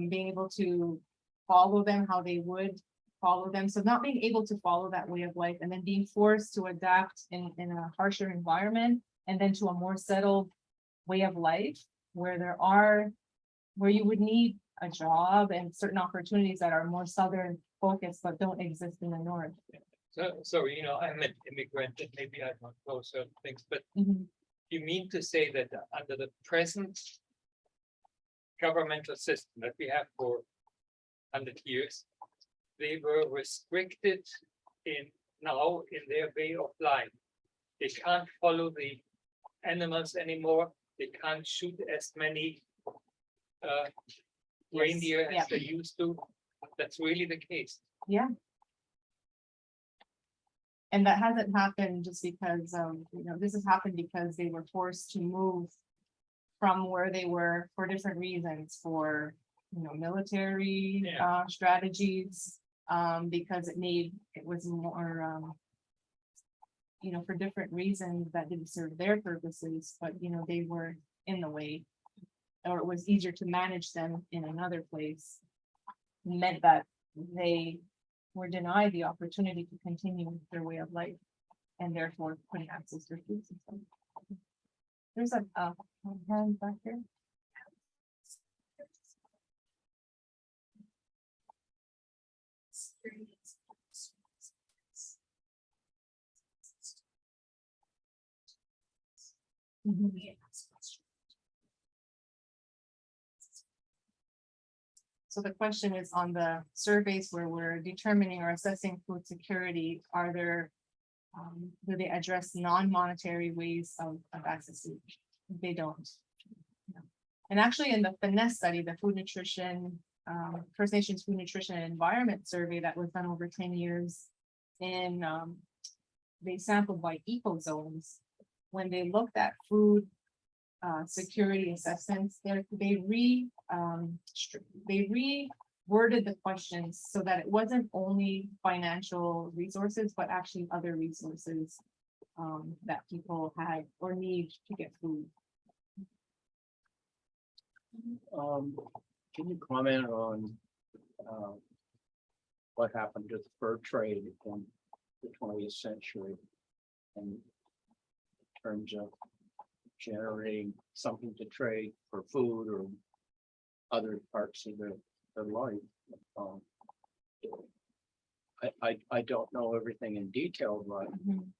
being able to follow them how they would follow them. So not being able to follow that way of life and then being forced to adapt in a harsher environment and then to a more settled way of life where you would need a job and certain opportunities that are more southern focused but don't exist in the north. So I'm an immigrant and maybe I don't know certain things, but Mhm. you mean to say that under the present governmental system that we have for 100 years, they were restricted in their way of life. They can't follow the animals anymore. They can't shoot as many reindeer yeah. as they used to. That's really the case. Yeah. And that hasn't happened just because this has happened because they were forced to move from where they were for different reasons, for military Yeah. strategies, because it was more for different reasons that didn't serve their purposes, but they were in the way, or it was easier to manage them in another place. It meant that they were denied the opportunity to continue their way of life and therefore couldn't access their food system. There's a hand back here. Mhm. So the question is on the surveys where we're determining or assessing food security, do they address non-monetary ways of accessing? They don't. No. And actually in the finesse study, the food nutrition, First Nations food nutrition and environment survey that was done over 10 years, and they sampled by ecozones. When they looked at food security assessments, they reworded the questions so that it wasn't only financial resources, but actually other resources that people had or need to get food. Can you comment on what happened to the fur trade in the 20th century in terms of generating something to trade for food or other parts of their life? I don't know everything in detail, but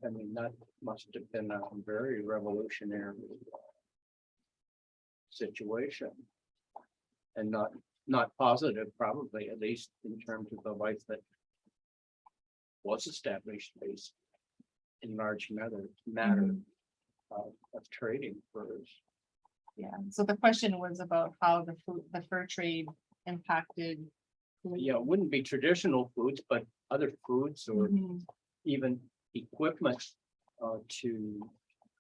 I mean, that must have been a very revolutionary situation, and not positive, probably, at least in terms of the life that was established based in large matter of trading furs. Yeah, so the question was about how the fur trade impacted food. Yeah, it wouldn't be traditional foods, but other foods or Mhm. even equipment to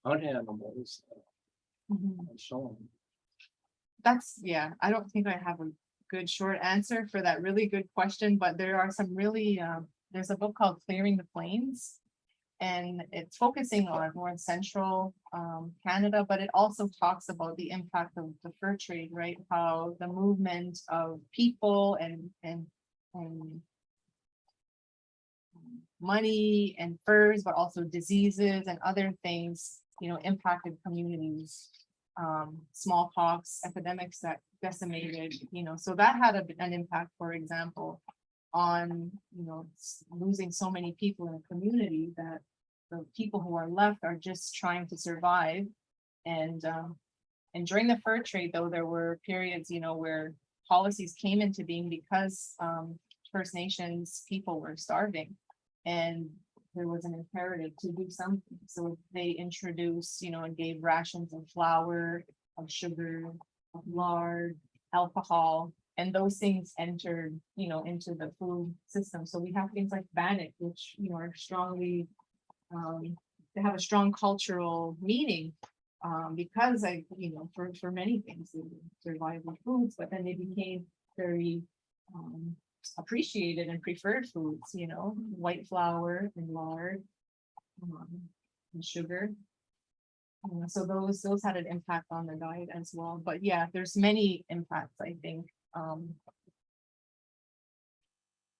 hunt animals Mhm. and so on. I don't think I have a good short answer for that really good question, but there are some really, there's a book called Clearing the Plains, and it's focusing on more central Canada, but it also talks about the impact of the fur trade, right? How the movement of people and money and furs, but also diseases and other things, impacted communities. Smallpox epidemics that decimated, so that had an impact, for example, on, losing so many people in a community that the people who are left are just trying to survive. And during the fur trade, though, there were periods, where policies came into being because First Nations people were starving, and there was an imperative to do something. So they introduced, and gave rations of flour, of sugar, of lard, alcohol, and those things entered, into the food system. So we have things like bannock, which, are strongly, they have a strong cultural meaning, because for many things, they survival foods, but then they became very appreciated and preferred foods, white flour and lard, and sugar. So those had an impact on the diet as well. But yeah, there's many impacts, I think.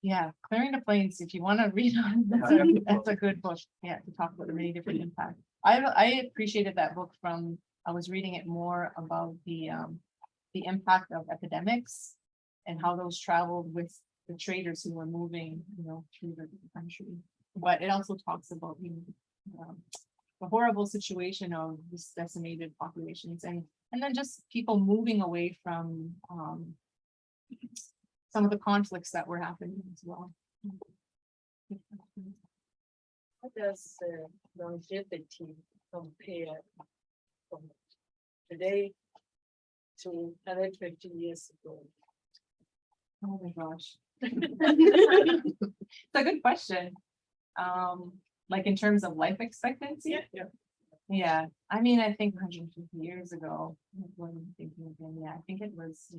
Yeah, Clearing the Plains, if you want to read on, that's a good book. Yeah, to talk about the many different impacts. I appreciated that book from, I was reading it more about the impact of epidemics and how those traveled with the traders who were moving, through the country. But it also talks about, the horrible situation of this decimated populations, and then just people moving away from some of the conflicts that were happening as well. How does longevity compare from today to 150 years ago? Oh my gosh. It's a good question. Like in terms of life expectancy? Yeah. I mean, I think 150 years ago, when I'm thinking again, yeah, I think it was,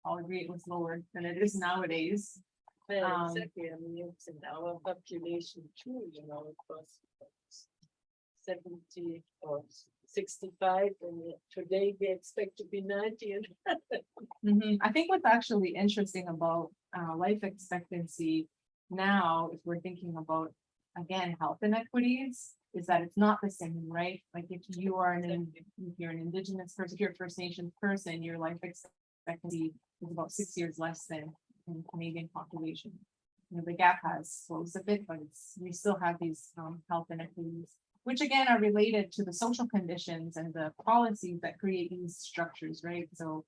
I'll agree it was lower than it is nowadays. Well, exactly. I mean, it's in our population too, it was 70 or 65, and today we expect to be 90. And I think what's actually interesting about life expectancy now, if we're thinking about, again, health inequities, is that it's not the same, right? Like if you are if you're an Indigenous person, if you're a First Nations person, your life expectancy is about 6 years less than in the Canadian population. The gap has closed a bit, but we still have these health inequities, which again are related to the social conditions and the policies that create these structures, right? So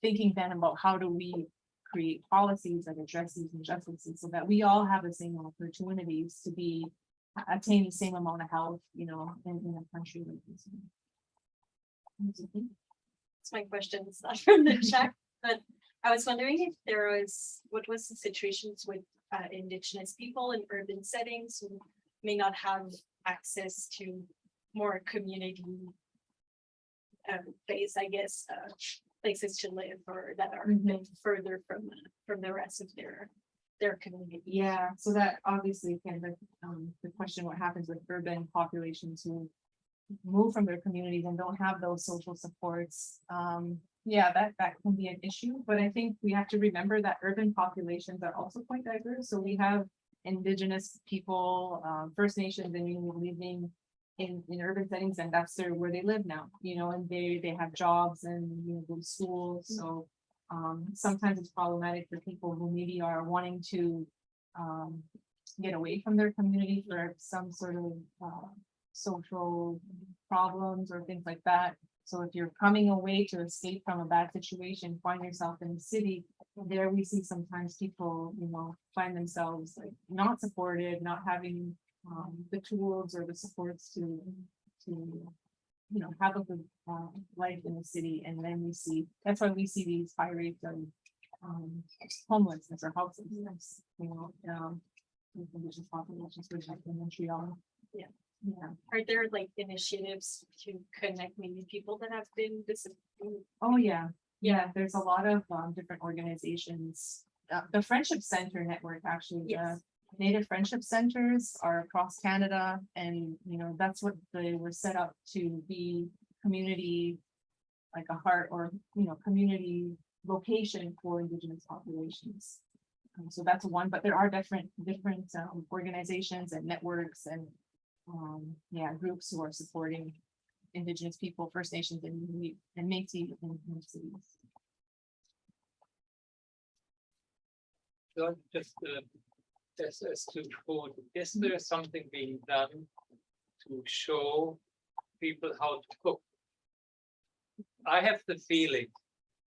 thinking then about how do we create policies that address these injustices so that we all have the same opportunities to attain the same amount of health, in a country like this. It's my question. It's not from the chat, but I was wondering if what was the situations with Indigenous people in urban settings who may not have access to more community based, I guess, places to live, or that are a bit further from the rest of their community. Yeah, so that obviously kind of the question, what happens with urban populations who move from their communities and don't have those social supports. Yeah, that can be an issue, but I think we have to remember that urban populations are also quite diverse. So we have Indigenous people, First Nations, and living in urban settings, and that's where they live now, and they have jobs and go to school. So sometimes it's problematic for people who maybe are wanting to get away from their community for some sort of social problems or things like that. So if you're coming away to escape from a bad situation, find yourself in the city, there we see sometimes people, find themselves like not supported, not having the tools or the supports to have a good life in the city. And then that's why we see these high rates of homelessness or houselessness, Indigenous populations, for example, in Montreal. Yeah. Yeah. Are there like initiatives to connect maybe people that have been disappointed? Oh yeah. Yeah, there's a lot of different organizations. The Friendship Center network, actually, Yes. Native Friendship Centers are across Canada, and that's what they were set up to be, community, like a heart or community location for Indigenous populations. So that's one, but there are different organizations and networks and yeah, groups who are supporting Indigenous people, First Nations, and Métis in cities. So just as to food, is there something being done to show people how to cook? I have the feeling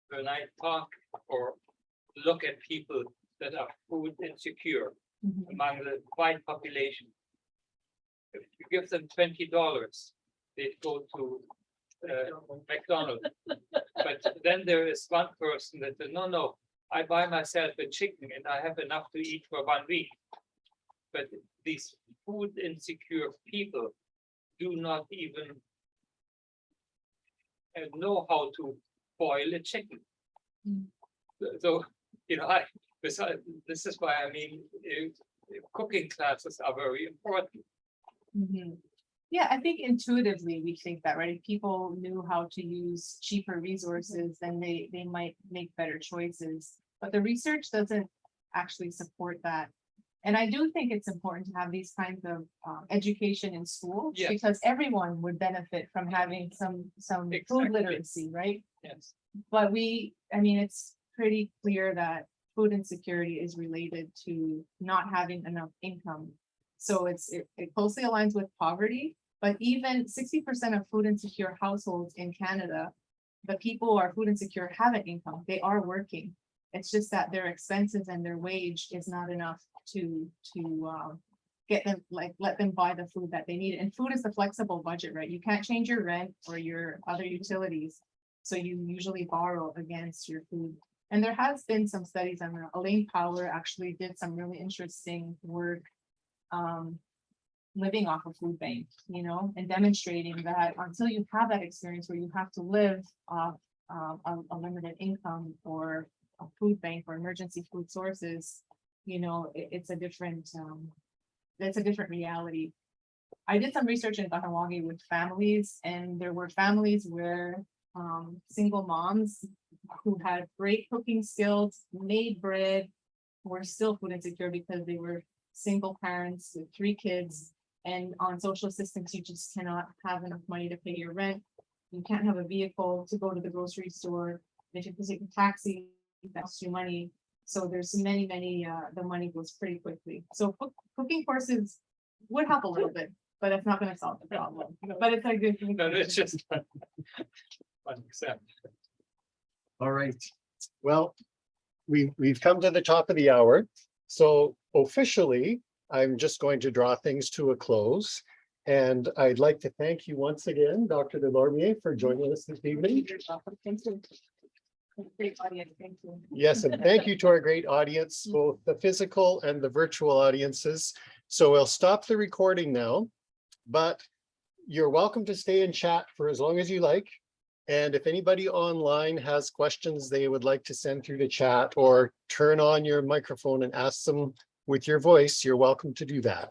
when I talk or look at people that are food insecure among the white population, if you give them $20, they'd go to McDonald's. But then there is one person that says, no, I buy myself a chicken and I have enough to eat for 1 week. But these food insecure people do not even know how to boil a chicken. So, you know, this is why I mean, cooking classes are very important. Yeah, I think intuitively we think that, right? If people knew how to use cheaper resources, then they might make better choices. But the research doesn't actually support that. And I do think it's important to have these kinds of education in school, Yes. because everyone would benefit from having some food Exactly. literacy, right? Yes. But I mean, it's pretty clear that food insecurity is related to not having enough income. So it closely aligns with poverty, but even 60% of food insecure households in Canada, the people who are food insecure have an income, they are working. It's just that their expenses and their wage is not enough to get them, like, let them buy the food that they need. And food is the flexible budget, right? You can't change your rent or your other utilities. So you usually borrow against your food. And there has been some studies on that. Elaine Power actually did some really interesting work living off a food bank, you know, and demonstrating that until you have that experience where you have to live off a limited income or a food bank or emergency food sources, you know, it's a different reality. I did some research in Kahnawake with families, and there were families where single moms who had great cooking skills, made bread, were still food insecure because they were single parents with 3 kids, and on social assistance, you just cannot have enough money to pay your rent. You can't have a vehicle to go to the grocery store. If you take a taxi, that costs you money. So there's many, the money goes pretty quickly. So cooking courses would help a little bit, but it's not going to solve the problem. But it's a good thing. No, it's just one example. All right. Well, we've come to the top of the hour. So officially, I'm just going to draw things to a close. And I'd like to thank you once again, Dr. Delormier, for joining us this evening. Great audience, thank you. Yes, and thank you to our great audience, both the physical and the virtual audiences. So we'll stop the recording now, but you're welcome to stay and chat for as long as you like. And if anybody online has questions they would like to send through the chat or turn on your microphone and ask them with your voice, you're welcome to do that.